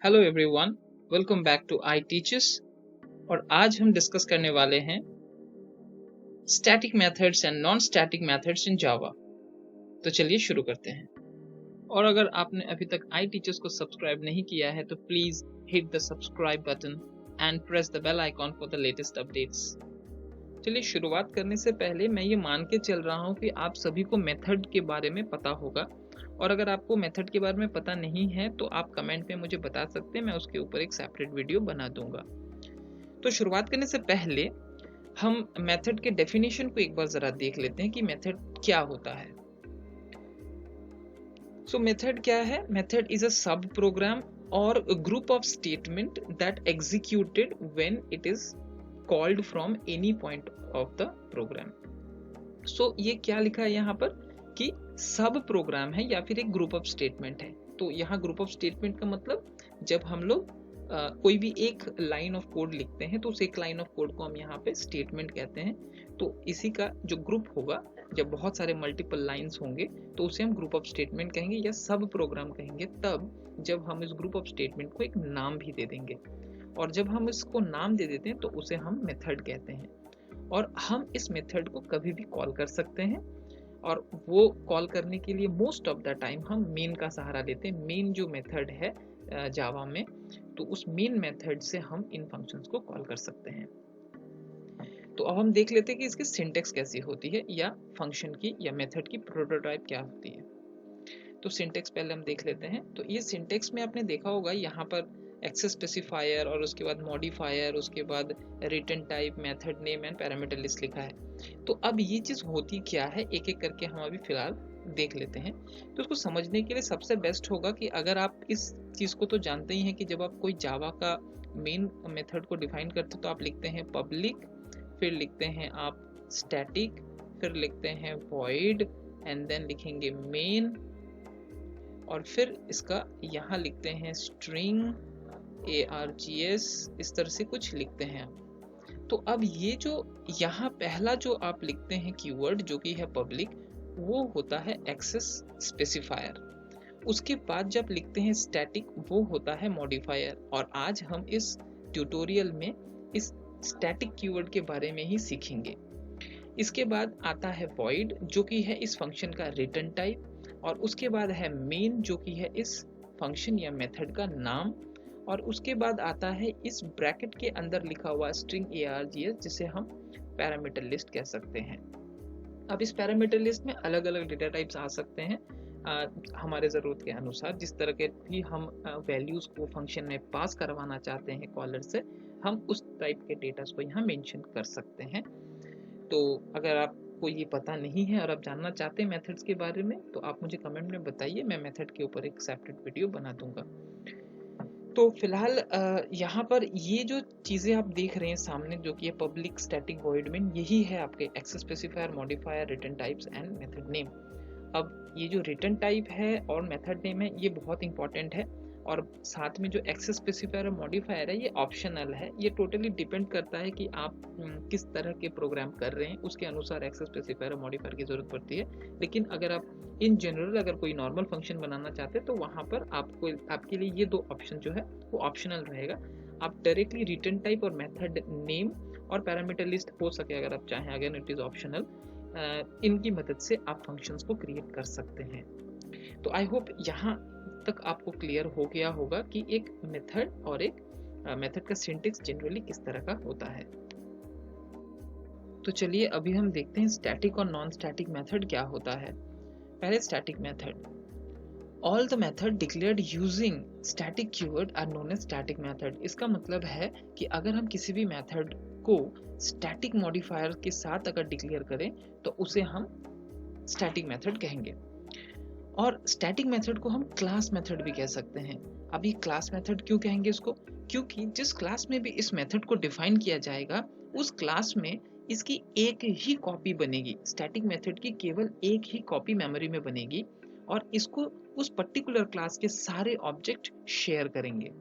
Hello everyone, welcome back to I teachers. और आज हम डिस्कस करने वाले हैं static methods and non static methods in Java. तो चलिए शुरू करते हैं। और अगर आपने अभी तक आई टीचर्स को सब्सक्राइब नहीं किया है तो please hit the subscribe button and press the bell icon for the latest updates. चलिए शुरुआत करने से पहले मैं ये मान के चल रहा हूँ कि आप सभी को मेथड के बारे में पता होगा, और अगर आपको मेथड के बारे में पता नहीं है तो आप कमेंट में मुझे बता सकते हैं, मैं उसके ऊपर एक सेपरेट वीडियो बना दूंगा। तो शुरुआत करने से पहले हम मेथड के डेफिनेशन को एक बार जरा देख लेते हैं कि मेथड क्या होता है। सो मेथड क्या है? Method is a sub program और group of statement that executed when it is called from any point of the program. So ये क्या लिखा है यहाँ पर कि सब प्रोग्राम है या फिर एक ग्रुप ऑफ स्टेटमेंट है। तो यहाँ ग्रुप ऑफ स्टेटमेंट का मतलब जब हम लोग कोई भी एक लाइन ऑफ कोड लिखते हैं तो उस एक लाइन ऑफ कोड को हम यहाँ पे स्टेटमेंट कहते हैं। तो इसी का जो ग्रुप होगा, जब बहुत सारे मल्टीपल लाइंस होंगे तो उसे हम ग्रुप ऑफ स्टेटमेंट कहेंगे या सब प्रोग्राम कहेंगे, तब जब हम इस ग्रुप ऑफ स्टेटमेंट को एक नाम भी दे देंगे। और जब हम इसको नाम दे देते हैं तो उसे हम मेथड कहते हैं। और हम इस मेथड को कभी भी कॉल कर सकते हैं, और वो कॉल करने के लिए मोस्ट ऑफ द टाइम हम मेन का सहारा लेते हैं। मेन जो मेथड है जावा में, तो उस मेन मेथड से हम इन फंक्शंस को कॉल कर सकते हैं। तो अब हम देख लेते हैं कि इसकी सिंटेक्स कैसी होती है, या फंक्शन की या मेथड की प्रोटोटाइप क्या होती है। तो सिंटेक्स पहले हम देख लेते हैं। तो ये सिंटेक्स में आपने देखा होगा यहाँ पर एक्सेस स्पेसिफायर, और उसके बाद मॉडिफायर, उसके बाद return type, method name and parameter list लिखा है। तो अब ये चीज होती क्या है, एक एक करके हम अभी फिलहाल देख लेते हैं। तो उसको समझने के लिए सबसे बेस्ट होगा कि अगर आप इस चीज को तो जानते ही हैं कि जब आप कोई जावा का मेन मेथड को डिफाइन करते हो तो आप लिखते हैं पब्लिक, फिर लिखते हैं आप स्टैटिक, फिर लिखते हैं वॉइड, एंड देन लिखेंगे मेन, और फिर इसका यहाँ लिखते हैं स्ट्रिंग args, इस तरह से कुछ लिखते हैं आप। तो अब ये जो यहाँ पहला जो आप लिखते हैं कीवर्ड जो कि है पब्लिक, वो होता है एक्सेस स्पेसिफायर। उसके बाद जब लिखते हैं स्टैटिक, वो होता है मॉडिफायर। और आज हम इस ट्यूटोरियल में इस स्टैटिक कीवर्ड के बारे में ही सीखेंगे। इसके बाद आता है वॉइड जो कि है इस फंक्शन का रिटर्न टाइप, और उसके बाद है मेन जो कि है इस फंक्शन या मेथड का नाम, और उसके बाद आता है इस ब्रैकेट के अंदर लिखा हुआ स्ट्रिंग args जिसे हम पैरामीटर लिस्ट कह सकते हैं। अब इस पैरामीटर लिस्ट में अलग अलग डेटा टाइप्स आ सकते हैं हमारे ज़रूरत के अनुसार। जिस तरह के भी हम वैल्यूज़ को फंक्शन में पास करवाना चाहते हैं कॉलर से, हम उस टाइप के डेटा को यहाँ मेंशन कर सकते हैं। तो अगर आपको ये पता नहीं है और आप जानना चाहते हैं मेथड्स के बारे में, तो आप मुझे कमेंट में बताइए, मैं मेथड के ऊपर एक सेपरेट वीडियो बना दूंगा। तो फिलहाल यहाँ पर ये जो चीज़ें आप देख रहे हैं सामने, जो कि है पब्लिक, स्टैटिक, वॉइड, मेन, यही है आपके access specifier, modifier, return types and method name. अब ये जो रिटर्न टाइप है और मेथड नेम है, ये बहुत इंपॉर्टेंट है। और साथ में जो एक्सेस स्पेसिफायर और मॉडिफायर है, ये ऑप्शनल है। ये टोटली डिपेंड करता है कि आप किस तरह के प्रोग्राम कर रहे हैं, उसके अनुसार एक्सेस स्पेसिफायर और मॉडिफायर की जरूरत पड़ती है। लेकिन अगर आप इन जनरल अगर कोई नॉर्मल फंक्शन बनाना चाहते हैं तो वहाँ पर आपको आपके लिए ये दो ऑप्शन जो है वो ऑप्शनल रहेगा। आप डायरेक्टली रिटर्न टाइप और मेथड नेम और पैरामीटर लिस्ट हो सके अगर आप चाहें, अगर इट इज ऑप्शनल, इनकी मदद से आप फंक्शंस को क्रिएट कर सकते हैं। तो आई होप यहाँ तक आपको क्लियर हो गया होगा कि एक मेथड और एक मेथड का सिंटेक्स जनरली किस तरह का होता है। तो चलिए अभी हम देखते हैं स्टैटिक और नॉन स्टैटिक मेथड क्या होता है। पहले static method, all the method declared using static keyword are known as static method. इसका मतलब है कि अगर हम किसी भी मेथड को स्टैटिक मॉडिफायर के साथ अगर डिक्लेयर करें तो उसे हम स्टैटिक मेथड कहेंगे। और स्टैटिक मेथड को हम क्लास मेथड भी कह सकते हैं। अभी क्लास मेथड क्यों कहेंगे इसको? क्योंकि जिस क्लास में भी इस मेथड को डिफाइन किया जाएगा, उस क्लास में इसकी एक ही कॉपी बनेगी। स्टैटिक मेथड की केवल एक ही कॉपी मेमोरी में बनेगी, और इसको उस पर्टिकुलर क्लास के सारे ऑब्जेक्ट शेयर करेंगे।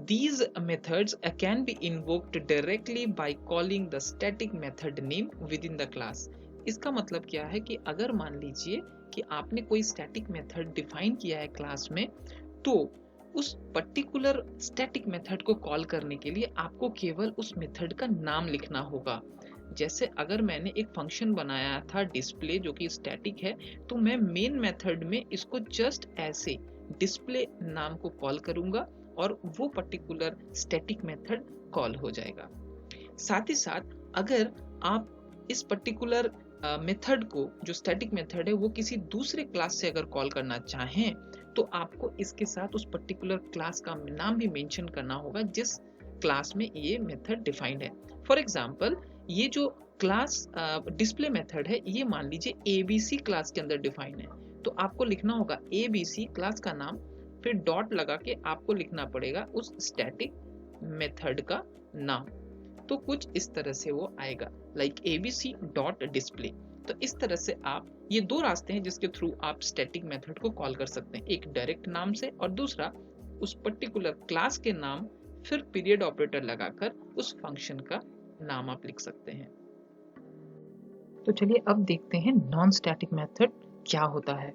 These methods can be invoked directly by calling the static method name within the class. इसका मतलब क्या है कि अगर मान लीजिए कि आपने कोई स्टैटिक मेथड डिफाइन किया है क्लास में, तो उस पर्टिकुलर स्टैटिक मेथड को कॉल करने के लिए आपको केवल उस मेथड का नाम लिखना होगा। जैसे अगर मैंने एक फंक्शन बनाया था डिस्प्ले जो कि स्टैटिक है, तो मैं मेन मेथड में इसको जस्ट ऐसे डिस्प्ले नाम को कॉल करूंगा और वो पर्टिकुलर स्टैटिक मेथड कॉल हो जाएगा। साथ ही साथ अगर आप इस पर्टिकुलर मेथड को, जो स्टैटिक मेथड है, वो किसी दूसरे क्लास से अगर कॉल करना चाहें तो आपको इसके साथ उस पर्टिकुलर क्लास का नाम भी मेंशन करना होगा जिस क्लास में ये मेथड डिफाइंड है। फॉर एग्जांपल, ये जो क्लास डिस्प्ले मेथड है, ये मान लीजिए एबीसी क्लास के अंदर डिफाइन है, तो आपको लिखना होगा एबीसी क्लास का नाम, फिर डॉट लगा के आपको लिखना पड़ेगा उस स्टैटिक मेथड का नाम। तो कुछ इस तरह से वो आएगा, लाइक एबीसी डॉट डिस्प्ले। तो इस तरह से आप, ये दो रास्ते हैं जिसके थ्रू आप स्टैटिक मेथड को कॉल कर सकते हैं, एक डायरेक्ट नाम से और दूसरा उस पर्टिकुलर क्लास के नाम फिर पीरियड ऑपरेटर लगाकर उस फंक्शन का नाम आप लिख सकते हैं। तो चलिए अब देखते हैं नॉन स्टैटिक मेथड क्या होता है।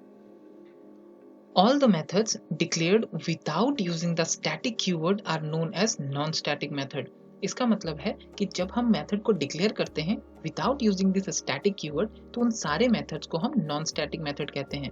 All the methods declared without using the static keyword are known as non-static method. इसका मतलब है कि जब हम मेथड को डिक्लेयर करते हैं without using this static keyword, तो उन सारे मेथड्स को हम नॉन स्टैटिक मेथड कहते हैं।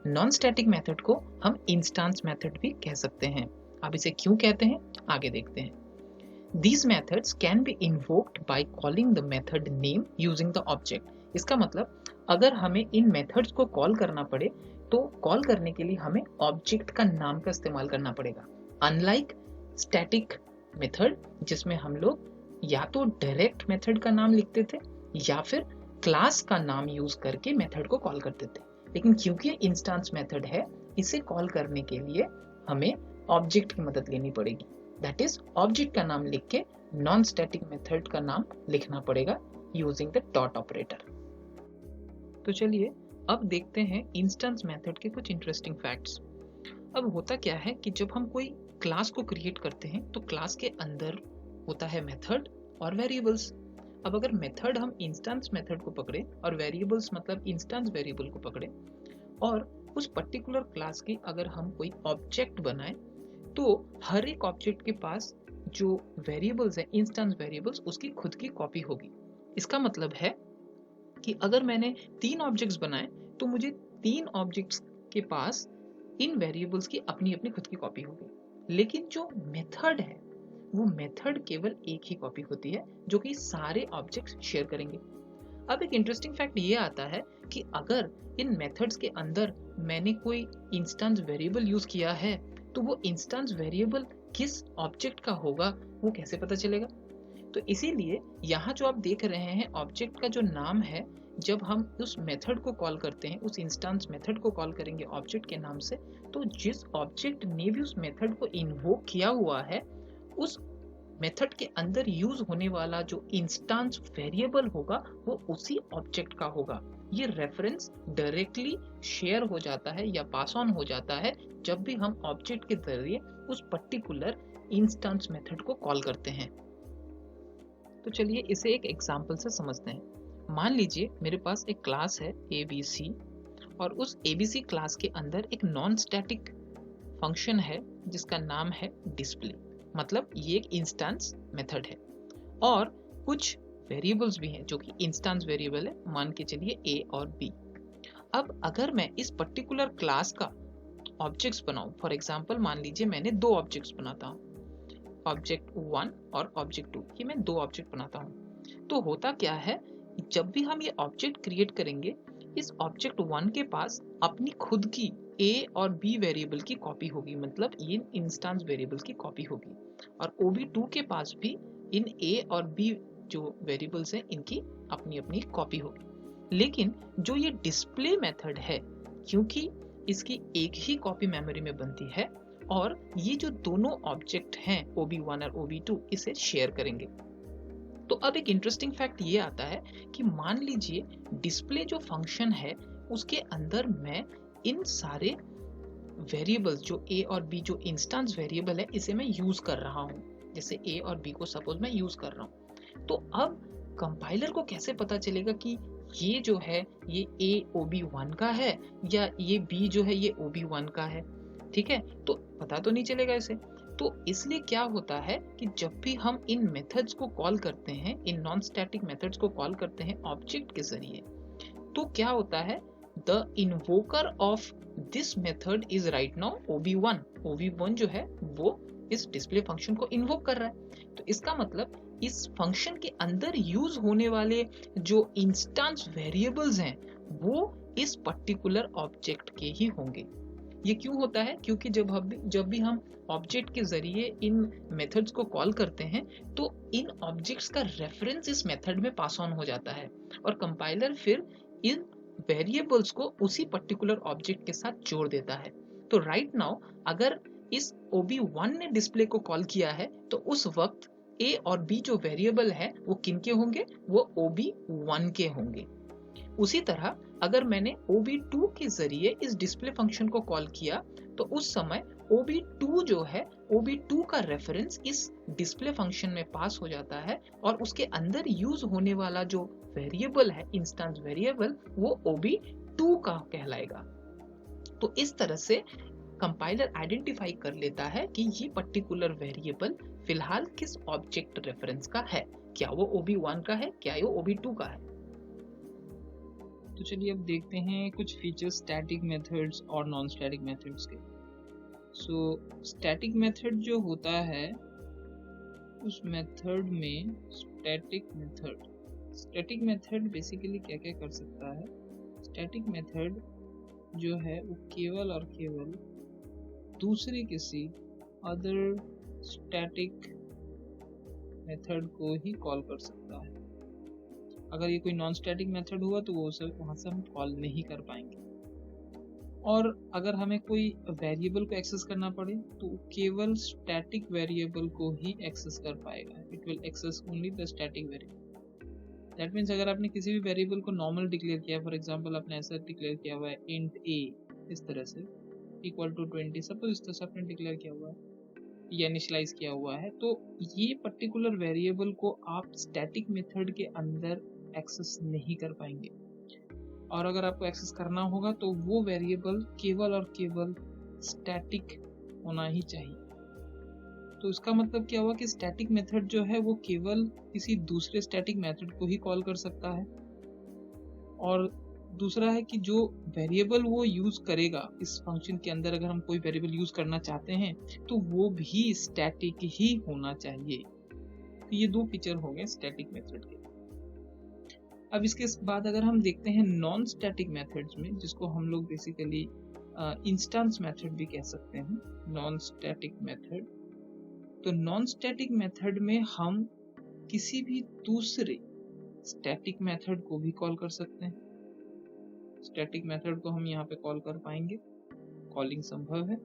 नॉन स्टैटिक मेथड को हम इंस्टेंस मेथड भी कह सकते हैं। अब इसे क्यों कहते हैं, आगे देखते हैं। These methods can be invoked by calling the method name using the object. इसका मतलब अगर हमें इन मेथड्स को कॉल करना पड़े तो कॉल करने के लिए हमें ऑब्जेक्ट का नाम का इस्तेमाल करना पड़ेगा। अनलाइक स्टैटिक मेथड जिसमें हम लोग या तो डायरेक्ट मेथड का नाम लिखते थे या फिर क्लास का नाम यूज करके मेथड को कॉल करते थे, लेकिन क्योंकि ये इंस्टेंस मेथड है, इसे कॉल करने के लिए हमें ऑब्जेक्ट की मदद लेनी पड़ेगी। दैट इज ऑब्जेक्ट का नाम लिख के नॉन स्टैटिक मेथड का नाम लिखना पड़ेगा यूजिंग द डॉट ऑपरेटर। तो चलिए अब देखते हैं इंस्टेंस मेथड के कुछ इंटरेस्टिंग फैक्ट्स। अब होता क्या है कि जब हम कोई क्लास को क्रिएट करते हैं तो क्लास के अंदर होता है मेथड और वेरिएबल्स। अब अगर मेथड हम इंस्टेंस मेथड को पकड़े और वेरिएबल्स मतलब इंस्टेंस वेरिएबल को पकड़े और उस पर्टिकुलर क्लास की अगर हम कोई ऑब्जेक्ट बनाए, तो हर एक ऑब्जेक्ट के पास जो वेरिएबल्स है, इंस्टेंस वेरिएबल्स, उसकी खुद की कॉपी होगी। इसका मतलब है कि अगर मैंने 3 ऑब्जेक्ट्स बनाए तो मुझे 3 ऑब्जेक्ट्स के पास इन वेरिएबल्स की अपनी अपनी खुद की कॉपी होगी। लेकिन जो मेथड है वो मेथड केवल एक ही कॉपी होती है जो कि सारे ऑब्जेक्ट्स शेयर करेंगे। अब एक इंटरेस्टिंग फैक्ट ये आता है कि अगर इन मेथड्स के अंदर मैंने कोई इंस्टेंस वेरिएबल यूज किया है तो वो इंस्टेंस वेरिएबल किस ऑब्जेक्ट का होगा वो कैसे पता चलेगा। तो इसीलिए यहाँ जो आप देख रहे हैं ऑब्जेक्ट का जो नाम है, जब हम उस मेथड को कॉल करते हैं, उस इंस्टेंस मेथड को कॉल करेंगे ऑब्जेक्ट के नाम से, तो जिस ऑब्जेक्ट ने भी उस मेथड को इन्वोक किया हुआ है उस मेथड के अंदर यूज होने वाला जो इंस्टेंस वेरिएबल होगा वो उसी ऑब्जेक्ट का होगा। ये रेफरेंस डायरेक्टली शेयर हो जाता है या पास ऑन हो जाता है जब भी हम ऑब्जेक्ट के जरिए उस पर्टिकुलर इंस्टेंस मेथड को कॉल करते हैं। तो चलिए इसे एक एग्जांपल से समझते हैं। मान लीजिए मेरे पास एक क्लास है ABC और उस ABC क्लास के अंदर एक नॉन स्टैटिक फंक्शन है जिसका नाम है डिस्प्ले, मतलब ये एक इंस्टेंस मेथड है और कुछ वेरिएबल्स भी हैं जो कि इंस्टेंस वेरिएबल है, मान के चलिए A और B। अब अगर मैं इस पर्टिकुलर क्लास का ऑब्जेक्ट्स बनाऊं, फॉर एग्जांपल मान लीजिए मैंने 2 ऑब्जेक्ट्स बनाता हूं, ऑब्जेक्ट 1 और ऑब्जेक्ट 2, ये मैं 2 ऑब्जेक्ट बनाता हूँ। तो होता क्या है, जब भी हम ये ऑब्जेक्ट क्रिएट करेंगे, इस ऑब्जेक्ट 1 के पास अपनी खुद की A और B वेरिएबल की कॉपी होगी, मतलब ये इंस्टेंस वेरिएबल्स की कॉपी होगी, और OB2 के पास भी इन A और B जो वेरिएबल्स हैं इनकी अपनी अपनी कॉपी होगी। लेकिन जो ये डिस्प्ले मेथड है, क्योंकि इसकी एक ही कॉपी मेमोरी में बनती है और ये जो दोनों ऑब्जेक्ट हैं OB1 और OB2 इसे शेयर करेंगे। तो अब एक इंटरेस्टिंग फैक्ट ये आता है कि मान लीजिए डिस्प्ले जो फंक्शन है उसके अंदर मैं इन सारे वेरिएबल्स जो A और B जो इंस्टेंस वेरिएबल है इसे मैं यूज कर रहा हूँ, जैसे A और B को सपोज मैं यूज कर रहा हूँ। तो अब कंपाइलर को कैसे पता चलेगा कि ये जो है ये A OB1 का है या ये B जो है ये OB1 का है। ठीक है, तो पता तो नहीं चलेगा इसे। तो इसलिए क्या होता है कि जब भी हम इन मेथड्स को कॉल करते हैं, इन नॉन स्टैटिक मेथड्स को कॉल करते हैं ऑब्जेक्ट के जरिए, तो क्या होता है, the invoker of this method is right now OB1। OB1 जो है वो इस डिस्प्ले फंक्शन को इन्वोक कर रहा है। तो इसका मतलब इस फंक्शन के अंदर यूज होने वाले जो इंस्टेंस वेरिएबल्स हैं वो इस पर्टिकुलर ऑब्जेक्ट के ही होंगे। ये क्यों होता है? क्योंकि जब भी हम ऑब्जेक्ट के जरिए इन मेथड्स को कॉल करते हैं तो इन ऑब्जेक्ट्स का रेफरेंस इस मेथड में पास ऑन हो जाता है और कंपाइलर फिर इन वेरिएबल्स को उसी पर्टिकुलर ऑब्जेक्ट के साथ जोड़ देता है। तो राइट नाउ अगर इस OB1 ने डिस्प्ले को कॉल किया है तो उस वक्त A और B जो वेरिएबल है वो किन के होंगे? वो OB1 के होंगे। उसी तरह अगर मैंने OB2 के जरिए इस डिस्प्ले फंक्शन को कॉल किया तो उस समय OB2 जो है, OB2 का रेफरेंस इस डिस्प्ले फंक्शन में पास हो जाता है और उसके अंदर यूज होने वाला जो वेरिएबल है, इंस्टेंस वेरिएबल, वो OB2 का कहलाएगा। तो इस तरह से कंपाइलर आइडेंटिफाई कर लेता है कि ये पर्टिकुलर वेरिएबल फिलहाल किस ऑब्जेक्ट रेफरेंस का है, क्या वो OB1 का है, क्या वो OB2 का है। तो चलिए अब देखते हैं कुछ फीचर्स स्टैटिक मेथड्स और नॉन स्टैटिक मेथड्स के। सो स्टैटिक मेथड जो होता है उस मेथड में स्टैटिक मेथड बेसिकली क्या क्या कर सकता है। स्टैटिक मेथड जो है वो केवल और केवल दूसरे किसी अदर स्टैटिक मेथड को ही कॉल कर सकता है। अगर ये कोई नॉन स्टैटिक मेथड हुआ तो वो वहाँ से हम कॉल नहीं कर पाएंगे। और अगर हमें कोई वेरिएबल को एक्सेस करना पड़े तो केवल स्टैटिक वेरिएबल को ही एक्सेस कर पाएगा। It will access only the static variable. That means अगर आपने किसी भी वेरिएबल को नॉर्मल डिक्लेयर किया, फॉर एग्जांपल आपने ऐसा डिक्लेयर किया हुआ है int a इस तरह से इक्वल टू 20, सपोज इस तरह से आपने डिक्लेयर किया हुआ है या इनिशियलाइज किया हुआ है, तो ये पर्टिकुलर वेरिएबल को आप स्टैटिक मेथड के अंदर एक्सेस नहीं कर पाएंगे। और अगर आपको एक्सेस करना होगा तो वो वेरिएबल केवल और केवल स्टैटिक होना ही चाहिए। तो इसका मतलब क्या हुआ कि स्टैटिक मेथड जो है वो केवल किसी दूसरे स्टैटिक मेथड को ही कॉल कर सकता है। और दूसरा है कि जो वेरिएबल वो यूज करेगा इस फंक्शन के अंदर, अगर हम कोई वेरिएबल यूज करना चाहते हैं तो वो भी स्टैटिक ही होना चाहिए। तो ये दो फीचर हो गए स्टैटिक मेथड के। अब इसके बाद अगर हम देखते हैं नॉन स्टैटिक मेथड्स में, जिसको हम लोग बेसिकली इंस्टेंस मेथड भी कह सकते हैं, नॉन स्टैटिक मेथड। तो नॉन स्टैटिक मेथड में हम किसी भी दूसरे स्टैटिक मेथड को भी कॉल कर सकते हैं। स्टैटिक मेथड को हम यहाँ पे कॉल कर पाएंगे, कॉलिंग संभव है।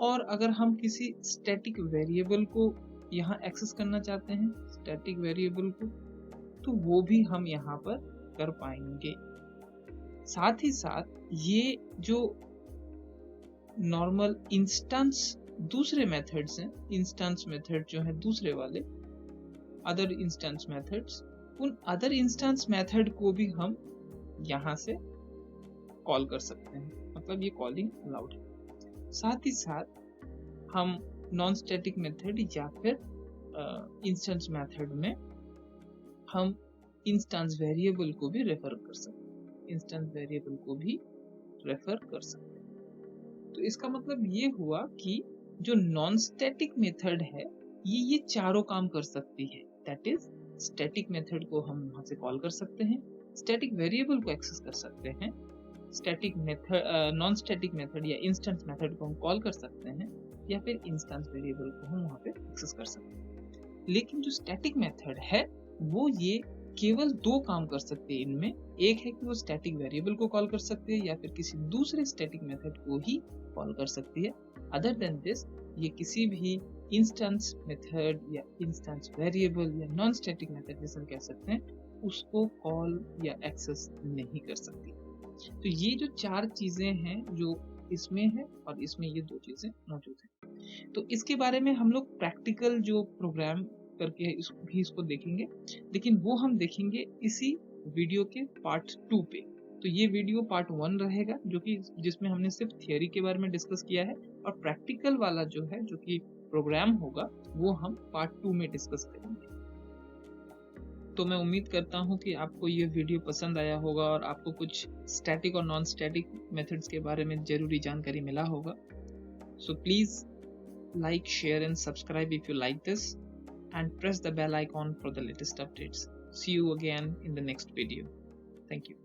और अगर हम किसी स्टैटिक वेरिएबल को यहाँ एक्सेस करना चाहते हैं, स्टैटिक वेरिएबल को, तो वो भी हम यहाँ पर कर पाएंगे। साथ ही साथ ये जो नॉर्मल इंस्टेंस दूसरे मेथड्स हैं, इंस्टेंस मेथड जो है दूसरे वाले अदर इंस्टेंस मेथड्स, उन अदर इंस्टेंस मेथड को भी हम यहाँ से कॉल कर सकते हैं, मतलब ये कॉलिंग अलाउड है। साथ ही साथ हम नॉन स्टैटिक मेथड या फिर इंस्टेंस मेथड में हम इंस्टेंस वेरिएबल को भी रेफर कर सकते हैं, इंस्टेंस वेरिएबल को भी रेफर कर सकते हैं। तो इसका मतलब ये हुआ कि जो नॉन स्टैटिक मेथड है ये चारों काम कर सकती है। दैट इज स्टैटिक मेथड को हम वहां से कॉल कर सकते हैं, स्टैटिक वेरिएबल को एक्सेस कर सकते हैं, static method non static method या इंस्टेंस मेथड को हम कॉल कर सकते हैं, या फिर इंस्टेंस वेरिएबल को हम वहां पे एक्सेस कर सकते हैं। लेकिन जो स्टैटिक मेथड है वो ये केवल दो काम कर सकते हैं इनमें। एक है कि वो स्टैटिक वेरिएबल को कॉल कर सकते हैं या फिर किसी दूसरे स्टैटिक मेथड को ही कॉल कर सकती है। अदर देन दिस ये किसी भी इंस्टेंस मेथड या इंस्टेंस वेरिएबल या नॉन स्टैटिक मेथड जैसे हम कह सकते हैं उसको कॉल या एक्सेस नहीं कर सकती। तो ये जो चार चीजें हैं जो इसमें है और इसमें ये दो चीजें मौजूद हैं। तो इसके बारे में हम लोग प्रैक्टिकल जो प्रोग्राम करके इसको देखेंगे, लेकिन वो हम देखेंगे इसी वीडियो के पार्ट 2 पे। तो ये वीडियो पार्ट 1 रहेगा, जो कि जिसमें हमने सिर्फ थियोरी के बारे में डिस्कस किया है, और प्रैक्टिकल वाला जो है, जो कि प्रोग्राम होगा, वो हम पार्ट 2 में डिस्कस करेंगे। तो मैं उम्मीद करता हूँ कि आपको ये वीडियो पसंद आया होगा और आपको कुछ स्टैटिक और नॉन स्टैटिक मेथड्स के बारे में जरूरी जानकारी मिला होगा। So please like, share and subscribe if you like this, and press the bell icon for the latest updates. See you again in the next video. Thank you.